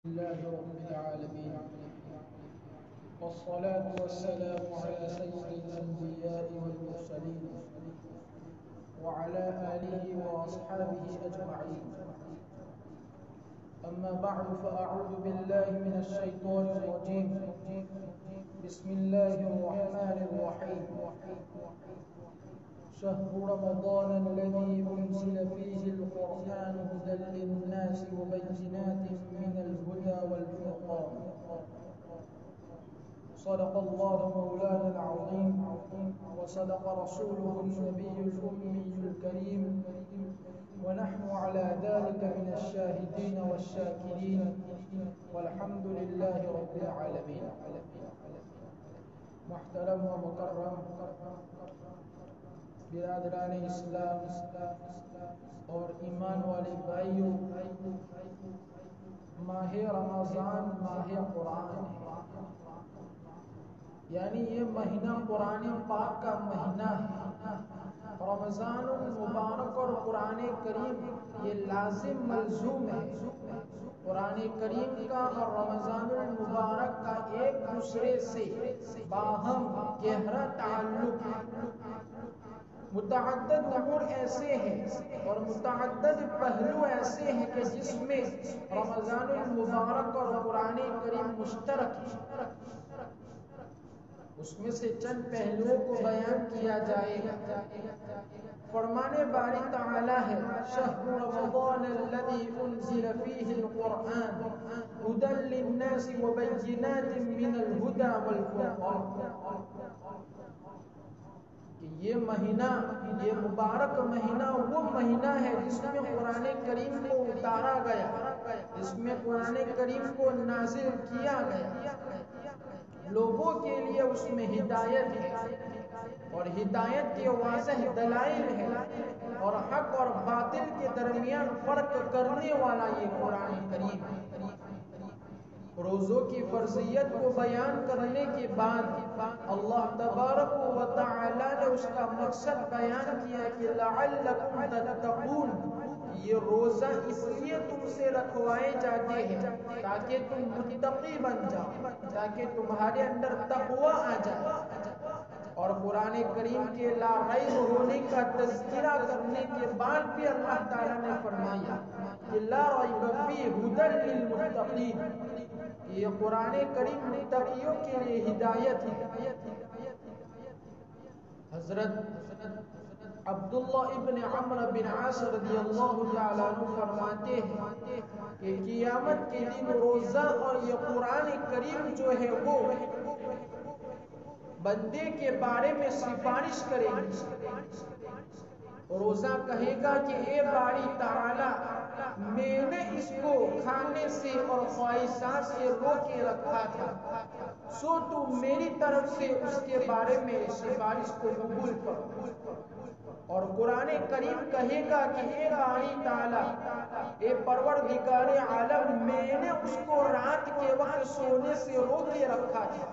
لله رب العالمين، والصلاة والسلام على سيد الأنبياء والمرسلين وعلى آله وأصحابه أجمعين. أما بعد، فأعوذ بالله من الشيطان الرجيم. بسم الله الرحمن الرحيم. شهر رمضان الذي أنزل فيه القرآن هدى للناس وبينات من الهدى والفرقان. صدق الله مولانا العظيم، وصدق رسوله النبي الأمي الكريم، ونحن على ذلك من الشاهدين والشاكرين، والحمد لله رب العالمين. محترم و مکرم برادران اسلام اور ایمان والے بھائیوں، ماہ رمضان ماہ قرآن ہے، یعنی یہ مہینہ قرآن پاک کا مہینہ ہے. رمضان المبارک اور قرآن کریم یہ لازم ملزوم ہے. قرآن کریم کا اور رمضان المبارک کا ایک دوسرے سے باہم گہرا تعلق ہے. متعدد امور ایسے ہیں اور متعدد پہلو ایسے ہیں کہ جس میں رمضان المبارک اور قرآن کریم مشترک ہے. اس میں سے چند پہلوؤں کو بیان کیا جائے گا. فرمانے باری تعالی ہے: شهر رمضان الذي انزل فيه القرآن هدى للناس وبينات من الهدى والفرقان. کہ یہ مہینہ، یہ مبارک مہینہ وہ مہینہ ہے جس میں قرآن کریم کو اتارا گیا، جس میں قرآن کریم کو نازل کیا گیا. لوگوں کے لیے اس میں ہدایت ہے، اور ہدایت کے واضح دلائل ہے، اور حق اور باطل کے درمیان فرق کرنے والا یہ قرآن کریم ہے. روزوں کی فرضیت کو بیان کرنے کے بعد اللہ تبارک و تعالی نے اس کا مقصد بیان کیا کہ لعلکم تتقون. یہ روزہ اس لیے تم سے رکھوائے جاتے ہیں تاکہ تم متقی بن جاؤ، تاکہ تمہارے اندر تقوی آ جائے. اور قرآن کریم کے لا ریب ہونے کا تذکرہ کرنے کے بعد بھی اللہ تعالیٰ نے فرمایا کہ لا ریب فیہ ھدی للمتقین. یہ قرآن کریم متقیوں کے لیے ہدایت ہے. حضرت عبداللہ ابن عمرو بن عاص رضی اللہ تعالیٰ عنہ فرماتے ہیں کہ قیامت کے دن روزہ اور یہ قرآن کریم جو ہے وہ بندے کے بارے میں سفارش کرے گی. روزہ کہے گا کہ اے باری تعالی، میں نے اس کو کھانے سے اور خواہشات سے روک کے رکھا تھا، سو تو میری طرف سے اس کے بارے میں سفارش کو قبول کر. اور قرآن کریم کہے گا کہ اے باری تعالی، اے پروردگار عالم، میں نے اس کو رات کے وقت سونے سے روک کے رکھا تھا،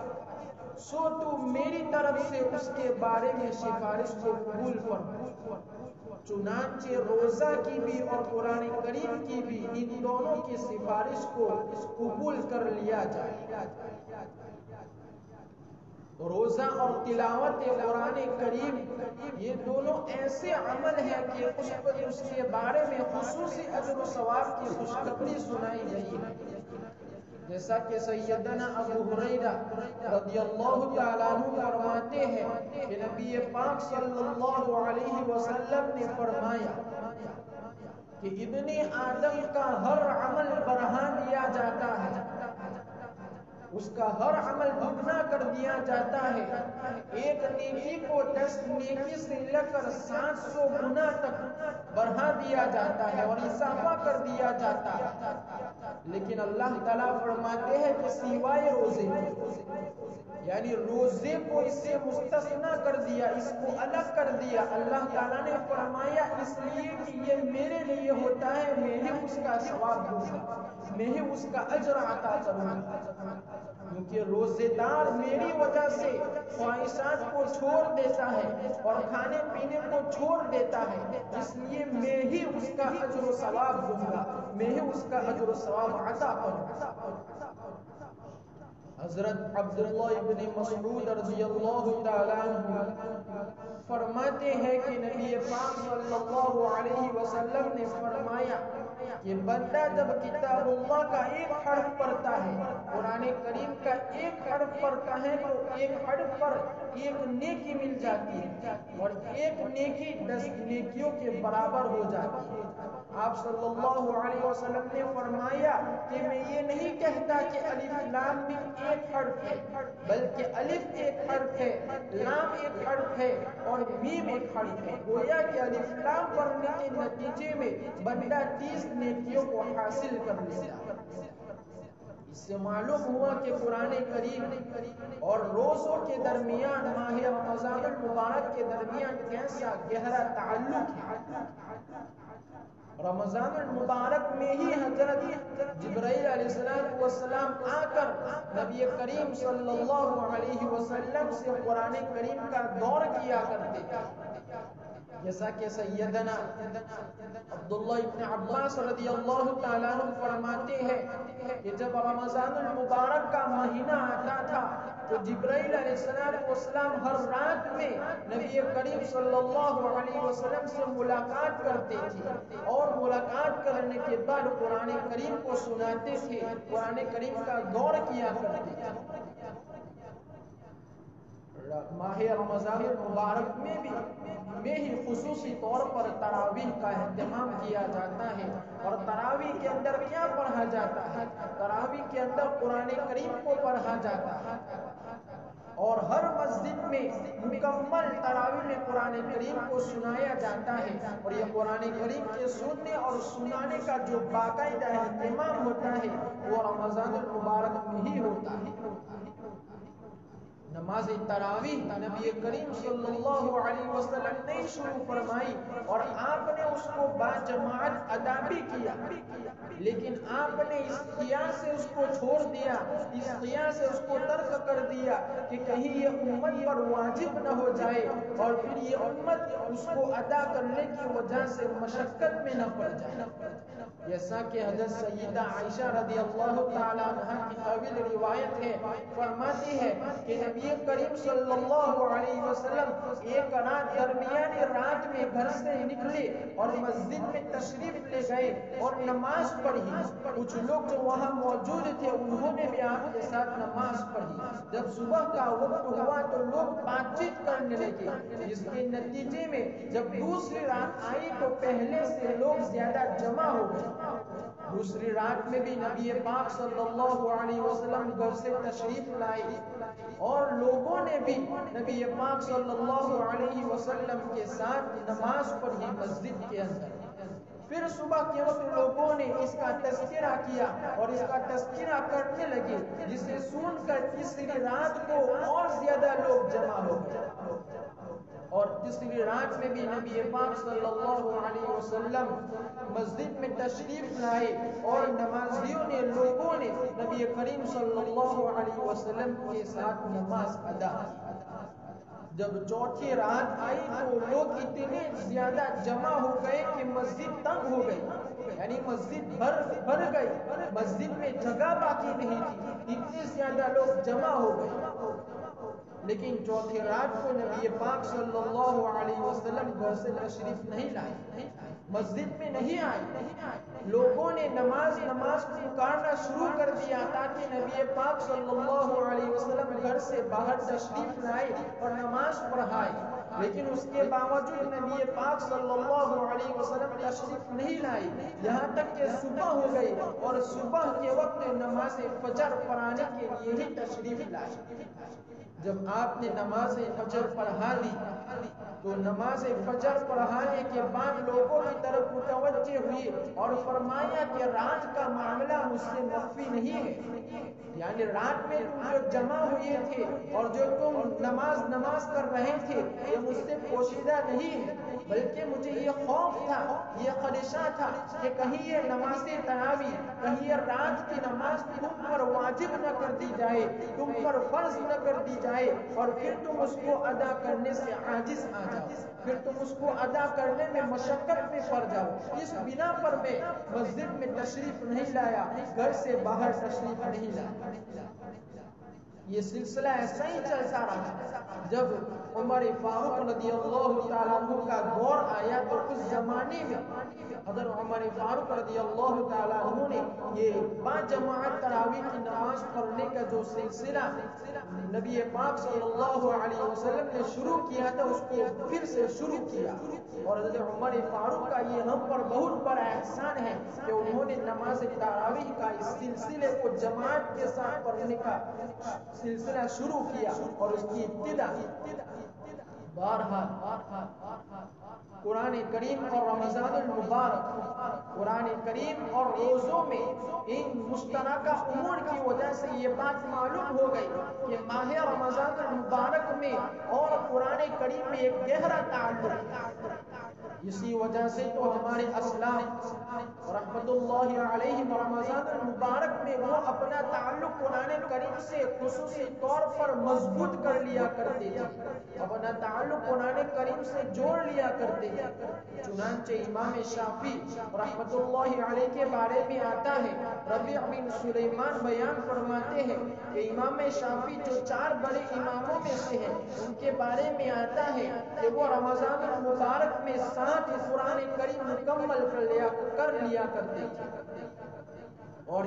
سو تو میری طرف سے اس کے بارے میں سفارش کو قبول فرما. چنانچہ روزہ کی بھی اور قرآن کریم کی بھی ان دونوں کی سفارش کو قبول کر لیا جائے. روزہ اور تلاوت قرآن کریم یہ دونوں ایسے عمل ہیں کہ اس کے بارے میں خصوصی اجر و ثواب کی خوشخبری سنائی گئی ہے. جیسا کہ سیدنا ابو ہریرہ رضی اللہ تعالیٰ عنہ فرماتے ہیں کہ نبی پاک صلی اللہ علیہ وسلم نے فرمایا کہ ابن آدم کا ہر عمل بڑھا دیا جاتا ہے، اس کا ہر عمل دگنا کر دیا جاتا ہے. ایک نیکی کو 10 نیکی سے لے کر 700 گنا تک بڑھا دیا جاتا ہے اور اضافہ کر دیا جاتا ہے. لیکن اللہ تعالیٰ فرماتے ہیں کہ سوائے روزے، یعنی روزے کو اس سے مستثنا کر دیا، اس کو الگ کر دیا. اللہ تعالیٰ نے فرمایا اس لیے کہ یہ میرے لیے ہوتا ہے، میں ہی اس کا ثواب دوں گا، میں ہی اس کا اجر عطا کروں گا. کیونکہ روزے دار میری وجہ سے خواہشات کو چھوڑ دیتا ہے اور کھانے پینے کو چھوڑ دیتا ہے، اس لیے میں ہی اس کا اجر و ثواب دوں گا، میں ہی اس کا اجر و ثواب عطا فرما۔ حضرت عبداللہ ابن مسعود رضی اللہ تعالیٰ عنہ فرماتے ہیں کہ نبی پاک صلی اللہ علیہ وسلم نے فرمایا کہ بندہ جب کتاب اللہ کا ایک حرف پڑھتا ہے، قرآن کریم کا ایک حرف پڑھتا ہے، تو ایک حرف پر ایک نیکی مل جاتی ہے اور ایک نیکی 10 نیکیوں کے برابر ہو جاتی ہے۔ آپ صلی اللہ علیہ وسلم نے فرمایا کہ میں یہ نہیں کہتا کہ الف لام میم ایک حرف ہے، بلکہ الف ایک حرف ہے، لام ایک حرف ہے اور میم ایک حرف ہے۔ گویا کہ الف لام پڑھنے کے نتیجے میں بندہ 30 نیکیوں کو حاصل کر لیتا ہے۔ اس سے معلوم ہوا کہ قرآن کریم اور روزوں کے درمیان، ماہ رمضان المبارک کے درمیان کیسا گہرا تعلق ہے۔ رمضان المبارک میں ہی حضرت جبرائیل علیہ السلام آ کر نبی کریم صلی اللہ علیہ وسلم سے قرآن کریم کا دور کیا کرتے تھے، جیسا کہ سیدنا عبداللہ ابن عباس رضی اللہ تعالیٰ عنہ فرماتے ہیں کہ جب رمضان المبارک کا مہینہ آتا تھا تو جبرائیل علیہ السلام ہر رات میں نبی کریم صلی اللہ علیہ وسلم سے ملاقات کرتے تھے اور ملاقات کرنے کے بعد قرآن کریم کو سناتے تھے، قرآن کریم کا دور کیا کرتے تھے۔ ماہ رمضان المبارک میں ہی خصوصی طور پر تراویح کا اہتمام کیا جاتا ہے، اور تراویح کے اندر کیا پڑھا جاتا ہے؟ تراویح کے اندر قرآن کریم کو پڑھا جاتا ہے، اور ہر مسجد میں مکمل تراویح میں قرآن کریم کو سنایا جاتا ہے، اور یہ قرآن کریم کے سننے اور سنانے کا جو باقاعدہ اہتمام ہوتا ہے وہ رمضان المبارک میں ہی ہوتا ہے۔ نماز تراویح نبی کریم صلی اللہ علیہ وسلم نے شروع فرمائی اور آپ نے اس کو باجماعت ادا بھی کیا، لیکن آپ نے اس خیال سے اس کو چھوڑ دیا، اس خیال سے اس کو ترک کر دیا کہ کہیں یہ امت پر واجب نہ ہو جائے اور پھر یہ امت اس کو ادا کرنے کی وجہ سے مشقت میں نہ پڑ جائے۔ جیسا کہ حضرت سیدہ عائشہ رضی اللہ تعالیٰ عنہ کی طویل روایت ہے، فرماتی ہے کہ نبی کریم صلی اللہ علیہ وسلم ایک رات درمیانی رات میں گھر سے نکلے اور مسجد میں تشریف لے گئے اور نماز پڑھی۔ کچھ لوگ جو وہاں موجود تھے انہوں نے بھی آپ کے ساتھ نماز پڑھی۔ جب صبح کا وقت ہوا تو لوگ بات چیت کرنے لگے، جس کے نتیجے میں جب دوسری رات آئی تو پہلے سے لوگ زیادہ جمع ہو گئے۔ دوسری رات میں بھی نبی پاک صلی اللہ علیہ وسلم گھر سے تشریف لائے اور لوگوں نے بھی نبی پاک صلی اللہ علیہ وسلم کے ساتھ نماز پڑھی مسجد کے اندر۔ پھر صبح کے وقت لوگوں نے اس کا تذکرہ کیا اور اس کا تذکرہ کرنے لگے، جسے سن کر تیسری رات کو اور زیادہ لوگ جمع ہو گئے، اور تیسری رات میں بھی نبی پاک صلی اللہ علیہ وسلم مسجد میں تشریف لائے اور نمازیوں نے، لوگوں نے نبی کریم صلی اللہ علیہ وسلم کے ساتھ نماز ادا کی۔ جب چوتھی رات آئی تو لوگ اتنے زیادہ جمع ہو گئے کہ مسجد تنگ ہو گئی، یعنی مسجد بھر گئی، مسجد میں جگہ باقی نہیں تھی، اتنے زیادہ لوگ جمع ہو گئے۔ لیکن چوتھی رات کو نبی پاک صلی اللہ علیہ وسلم گھر سے تشریف نہیں لائے، مسجد میں نہیں آئے۔ لوگوں نے نماز پکارنا شروع کر دیا تاکہ نبی پاک صلی اللہ علیہ وسلم گھر سے باہر تشریف لائے اور نماز پڑھائے، لیکن اس کے باوجود نبی پاک صلی اللہ علیہ وسلم تشریف نہیں لائے، یہاں تک کہ صبح ہو گئی اور صبح کے وقت نماز فجر پڑھانے کے لیے ہی تشریف لائے۔ جب آپ نے نماز فجر پڑھا لی تو نماز فجر پڑھانے کے بعد لوگوں کی طرف متوجہ ہوئی اور فرمایا کہ رات کا معاملہ مجھ سے مخفی نہیں ہے، یعنی رات میں تم جو جمع ہوئے تھے اور جو تم نماز کر رہے تھے یہ مجھ سے پوشیدہ نہیں ہے، بلکہ مجھے یہ خوف تھا، یہ خدشہ تھا کہ کہیں یہ نماز تراویح، کہیں یہ رات کی نماز تم پر واجب نہ کر دی جائے، تم پر فرض نہ کر دی جائے جائے اور پھر تم اس کو ادا کرنے سے عاجز آ جاؤ، پھر تم اس کو ادا کرنے میں مشقت میں پڑ جاؤ، اس بنا پر میں مسجد میں تشریف نہیں لایا، گھر سے باہر تشریف نہیں لایا۔ یہ سلسلہ ایسا ہی چلتا رہا۔ جب عمر فاروق رضی اللہ تعالیٰ عنہ کا دور آیا تو اس زمانے میں حضرت عمر فاروق رضی اللہ تعالیٰ عنہ نے یہ باجماعت تراویح کی نماز پڑھنے کا جو سلسلہ نبی پاک صلی اللہ علیہ وسلم نے شروع کیا تھا اس کو پھر سے شروع کیا، اور حضرت عمر فاروق کا یہ ہم پر بہت بڑا احسان ہے کہ انہوں نے نماز تراویح کا اس سلسلے کو جماعت کے ساتھ پڑھنے کا سلسلہ شروع کیا، اور اس کی ابتدا بہرحال قرآن کریم اور رمضان المبارک، قرآن کریم اور روزوں میں ان مشترکہ امور کی وجہ سے یہ بات معلوم ہو گئی کہ ماہ رمضان المبارک میں اور قرآن کریم میں ایک گہرا تعلق ہے۔ اسی وجہ سے تو ہمارے اسلاف رحمت اللہ علیہ رمضان المبارک میں وہ اپنا تعلق قرآن کریم سے خصوصی طور پر مضبوط کر لیا کرتے تھے، اپنا تعلق قرآن کریم سے جوڑ لیا کرتے تھے۔ چنانچہ امام شافعی رحمت اللہ علیہ کے بارے میں آتا ہے، ربیع بن سلیمان بیان فرماتے ہیں کہ امام شافعی جو 4 بڑے اماموں میں سے ہیں، ان کے بارے میں آتا ہے کہ وہ رمضان المبارک میں 7 قرآن کریم مکمل کر لیا کرتے تھے۔ اور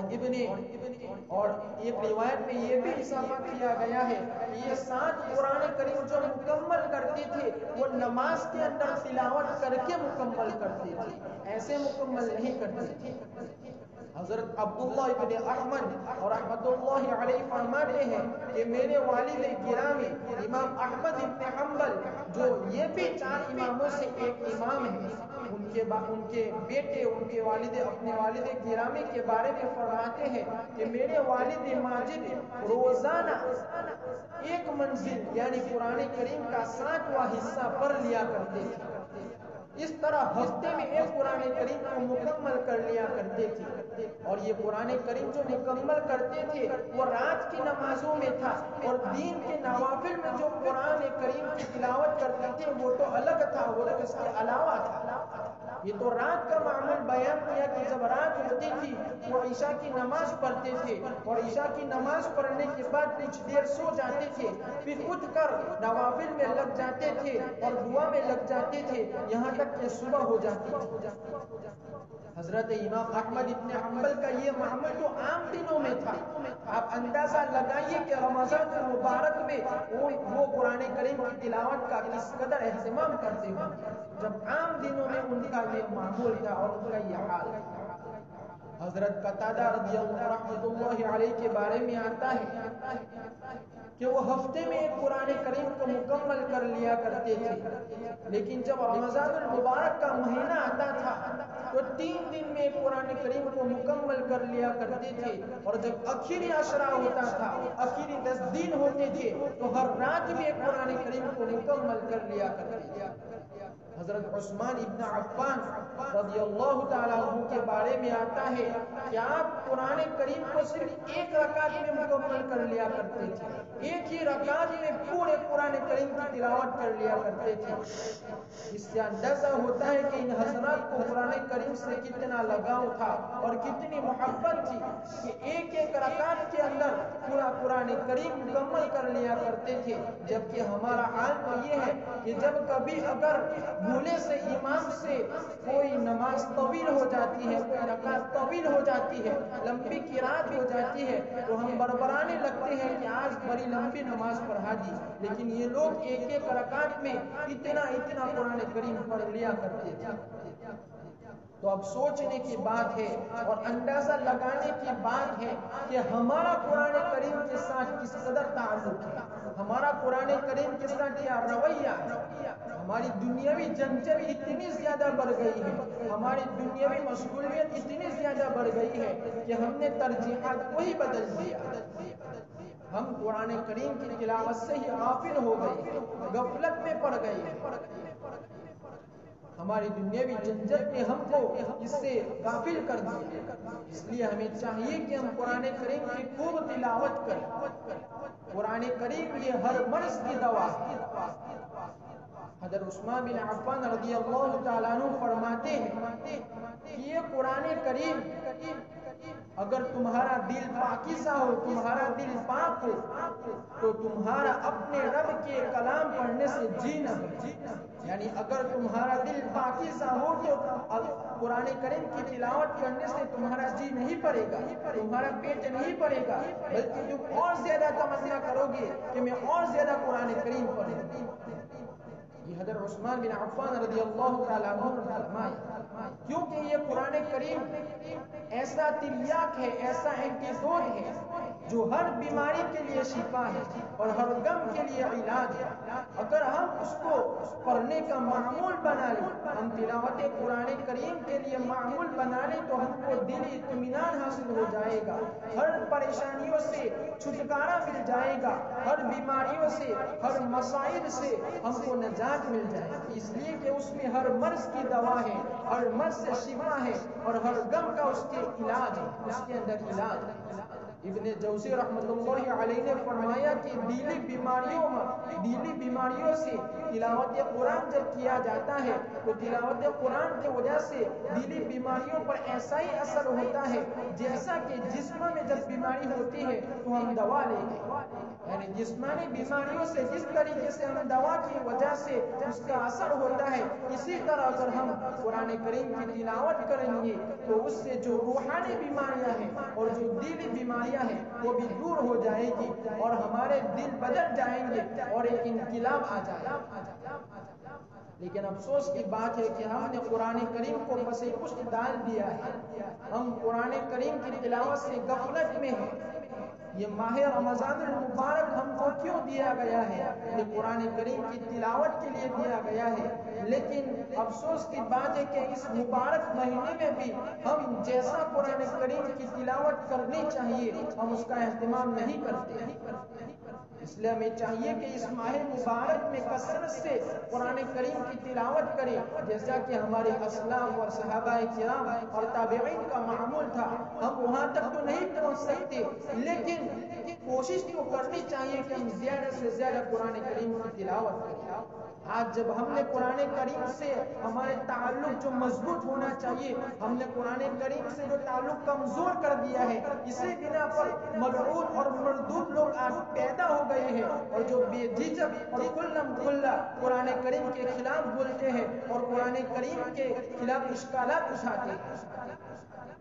ایک روایت میں یہ بھی اضافہ کیا گیا ہے کہ یہ 7 قرآن کریم جو مکمل کرتے تھے وہ نماز کے اندر تلاوت کر کے مکمل کرتے تھے، ایسے مکمل نہیں کرتے تھے۔ حضرت عبداللہ ابن احمد اور رحمت اللہ علیہ فرماتے ہیں کہ میرے والد گرامی امام احمد ابن حنبل جو یہ بھی 4 اماموں سے ایک امام ہیں، ان کے بیٹے ان کے والد اپنے والد گرامی کے بارے میں فرماتے ہیں کہ میرے والد ماجد روزانہ 1 منزل یعنی قرآن کریم کا 7واں حصہ پڑھ لیا کرتے تھے۔ اس طرح ہفتے میں 1 قرآن کریم کو مکمل کر لیا کرتے تھے، اور یہ قرآن کریم جو مکمل کرتے تھے وہ رات کی نمازوں میں تھا، اور دین کے نوافل میں جو قرآن کریم کی تلاوت کرتے تھے وہ تو الگ تھا، وہ تو اس کے علاوہ تھا۔ یہ تو رات کا معمول بیان کیا کہ جب رات ہوتی تھی وہ عشاء کی نماز پڑھتے تھے، اور عشاء کی نماز پڑھنے کے بعد کچھ دیر سو جاتے تھے، پھر اٹھ کر نوافل میں لگ جاتے تھے اور دعا میں لگ جاتے تھے یہاں تک کہ صبح ہو جاتی تھی۔ حضرت امام احمد ابن حنبل کا یہ معمول تو عام دنوں میں تھا۔ آپ اندازہ لگائیے کہ رمضان المبارک میں وہ قرآن کریم کی تلاوت کا کس قدر اہتمام کرتے ہوں جب عام دنوں میں ان کا یہ معمول تھا اور ان کا یہ حال تھا۔ حضرت قتادہ رضی اللہ رحمت اللہ علیہ کے بارے میں آتا ہے کہ وہ ہفتے میں 1 قرآن کریم کو مکمل کر لیا کرتے تھے، لیکن جب رمضان المبارک کا مہینہ آتا تھا تو 3 دن میں 1 قرآن کریم کو مکمل کر لیا کرتے تھے، اور جب آخری عشرہ ہوتا تھا، آخری 10 دن ہوتے تھے تو ہر رات میں 1 قرآن کریم کو مکمل کر لیا کرتے تھے۔ حضرت عثمان ابن عفان رضی اللہ تعالیٰ عنہ کے بارے میں آتا ہے کہ آپ قرآن کریم کو صرف 1 رکعت میں مکمل کر لیا کرتے تھے، 1 ہی رکعت میں پورے قرآن کریم کی تلاوت کر لیا کرتے تھے۔ اس سے اندازہ ہوتا ہے کہ ان حضرات کو قرآن کریم سے کتنا لگاؤ تھا اور کتنی محبت تھی کہ 1 رکعت کے اندر پورا قرآن کریم مکمل کر لیا کرتے تھے۔ جبکہ ہمارا حال تو یہ ہے کہ جب کبھی اگر بھولے سے امام سے کوئی نماز طویل ہو جاتی ہے، کوئی رکعت طویل ہو جاتی ہے، لمبی قرات ہو جاتی ہے تو ہم بربرانے لگتے ہیں کہ آج بڑی لمبی نماز پڑھا دی، لیکن یہ لوگ 1 رکعت میں اتنا قرآن کریم پڑھ لیا کرتے تھے۔ تو اب سوچنے کی بات ہے اور اندازہ لگانے کی بات ہے کہ ہمارا قرآن کریم کے ساتھ کس قدر تعلق ہے، ہمارا قرآن کریم کے ساتھ کیا رویہ ہے۔ ہماری دنیاوی جنجل اتنی زیادہ بڑھ گئی ہے، ہماری دنیاوی مشغولیت اتنی زیادہ بڑھ گئی ہے کہ ہم نے ترجیحات کو ہی بدل دیا۔ ہم قرآن کریم کی تلاوت سے ہی غافل ہو گئے، غفلت میں پڑ گئے۔ ہماری دنیاوی جھنجھٹ نے ہم کو اس سے غافل کر دیا. اس لیے ہمیں چاہیے کہ ہم قرآن کریم کی خوب تلاوت کریں. قرآن کریم یہ ہر مرض کی دوا ہے. حضرت عثمان بن عفان رضی اللہ تعالیٰ عنہ فرماتے ہیں کہ یہ قرآن کریم اگر تمہارا دل پاکیزہ ہو، تمہارا دل پاک ہو، تو تمہارا اپنے رب کے کلام پڑھنے سے جی نہ بھرے. یعنی اگر تمہارا دل پاکیزہ ہو تو قرآن کریم کی تلاوت کرنے سے تمہارا جی نہیں پڑے گا، تمہارا پیٹ نہیں پڑے گا، بلکہ تم اور زیادہ تمنا کرو گے کہ میں اور زیادہ قرآن کریم پڑھوں. یہ حضرت عثمان بن عفان رضی اللہ تعالیٰ عنہ نے فرمایا کیونکہ یہ قرآن کریم ایسا تریاک ہے، ایسا اینٹیڈوٹ ہے جو ہر بیماری کے لیے شفا ہے اور ہر غم کے لیے علاج ہے. اگر ہم اس کو پڑھنے کا معمول بنا لیں، ہم تلاوت قرآن کریم کے لیے معمول بنا لیں تو ہم کو دلی اطمینان حاصل ہو جائے گا، ہر پریشانیوں سے چھٹکارا مل جائے گا، ہر بیماریوں سے، ہر مسائل سے ہم کو نجات مل جائے گی. اس لیے کہ اس میں ہر مرض کی دوا ہے، ہر مرض سے شفا ہے اور ہر غم کا اس کے علاج ہے، اس کے اندر علاج ہے. ابن جوزی رحمۃ اللہ علیہ نے فرمایا کہ دلی بیماریوں سے تلاوت قرآن جب کیا جاتا ہے تو تلاوت قرآن کی وجہ سے دلی بیماریوں پر ایسا ہی اثر ہوتا ہے جیسا کہ جسم میں جب بیماری ہوتی ہے تو ہم دوا لیں گے. یعنی جسمانی بیماریوں سے جس طریقے سے ہم دوا کی وجہ سے اس کا اثر ہوتا ہے، اسی طرح اگر ہم قرآن کریم کی تلاوت کریں گے تو اس سے جو روحانی بیماریاں ہیں اور جو دلی بیماریاں ہیں وہ بھی دور ہو جائے گی اور ہمارے دل بدل جائیں گے اور ایک انقلاب آ جائے گا. لیکن افسوس کی بات ہے کہ ہم نے قرآن کریم کو پس پشت ڈال دیا ہے. ہم قرآن کریم کی تلاوت سے غفلت میں ہیں. یہ ماہ رمضان المبارک ہم کو کیوں دیا گیا ہے؟ یہ قرآن کریم کی تلاوت کے لیے دیا گیا ہے. لیکن افسوس کی بات ہے کہ اس مبارک مہینے میں بھی ہم جیسا قرآن کریم کی تلاوت کرنی چاہیے ہم اس کا اہتمام نہیں کرتے. اس لیے ہمیں چاہیے کہ اس ماہ مبارک میں کثرت سے قرآن کریم کی تلاوت کریں جیسا کہ ہمارے اسلاف اور صحابہ کرام اور تابعین کا معمول تھا. ہم وہاں تک تو نہیں پہنچ سکتے لیکن کوشش تو کرنی چاہیے کہ ہم زیادہ سے زیادہ قرآن کریم کی تلاوت کریں. آج جب ہم نے قرآن کریم سے ہمارے تعلق جو مضبوط ہونا چاہیے، ہم نے قرآن کریم سے جو تعلق کمزور کر دیا ہے، اسی بنا پر ملعون اور مردود لوگ آج پیدا ہو گئے ہیں اور جو بے جھجک اور کھلم کھلا قرآن کریم کے خلاف بولتے ہیں اور قرآن کریم کے خلاف اشکالات اٹھاتے ہیں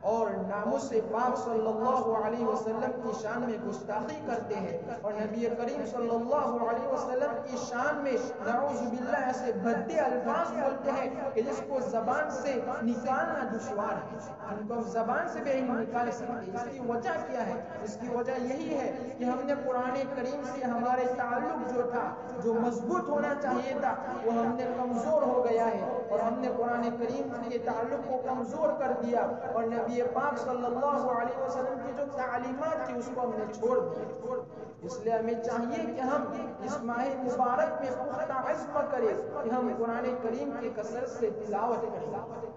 اور ناموس پاک صلی اللہ علیہ وسلم کی شان میں گستاخی کرتے ہیں اور نبی کریم صلی اللہ علیہ وسلم کی شان میں نعوذ باللہ ایسے بھدے الفاظ بولتے ہیں کہ جس کو زبان سے نکالنا دشوار ہے، ان کو زبان سے بھی نہیں نکال سکتے. اس کی وجہ کیا ہے؟ اس کی وجہ یہی ہے کہ ہم نے قرآن کریم سے ہمارے تعلق جو تھا، جو مضبوط ہونا چاہیے تھا، وہ ہم نے کمزور ہو گیا ہے اور ہم نے قرآن کریم کے تعلق کو کمزور کر دیا اور نبی پاک صلی اللہ علیہ وسلم کی جو تعلیمات تھی اس کو ہم نے چھوڑ دیا. اس لیے ہمیں چاہیے کہ ہم اس ماہ مبارک میں پختہ عزم کریں کہ ہم قرآن کریم کی کثرت سے تلاوت کریں.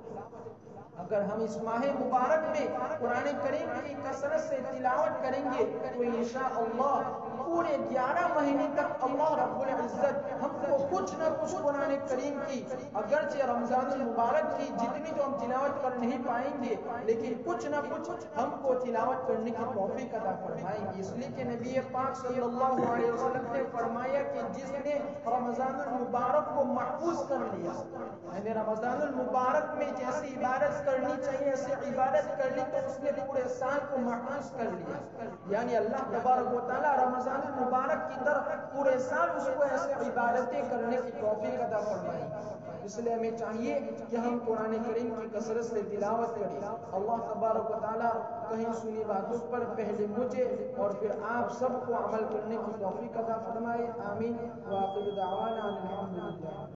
اگر ہم اس ماہ مبارک میں قرآن کریم کی کثرت سے تلاوت کریں گے تو انشاءاللہ پورے 11 مہینے تک اللہ رب العزت ہم کو کچھ نہ کچھ قرآن کریم کی، اگرچہ رمضان المبارک کی جتنی تو ہم تلاوت کر نہیں پائیں گے لیکن کچھ نہ کچھ ہم کو تلاوت کرنے کی توفیق عطا فرمائیں گے. اس لیے کہ نبی پاک صلی اللہ علیہ وسلم نے فرمایا کہ جس نے رمضان المبارک کو محفوظ کر لیا، یعنی رمضان المبارک میں جیسی عبادت کرنی چاہیے ایسے عبادت کر لی تو اس نے پورے سال کو محفوظ کر لیا. یعنی اللہ تبارک و تعالی رمضان المبارک کی طرف پورے سال اس کو ایسے عبادتیں کرنے کی توفیق عطا فرمائے. اس لیے ہمیں چاہیے کہ ہم قرآن کریم کی کثرت سے تلاوت کریں. اللہ تبارک و تعالی کہیں سنی باتوں پر پہلے مجھے اور پھر آپ سب کو عمل کرنے کی توفیق عطا فرمائے. آمین. وآخر دعوانا الحمدللہ.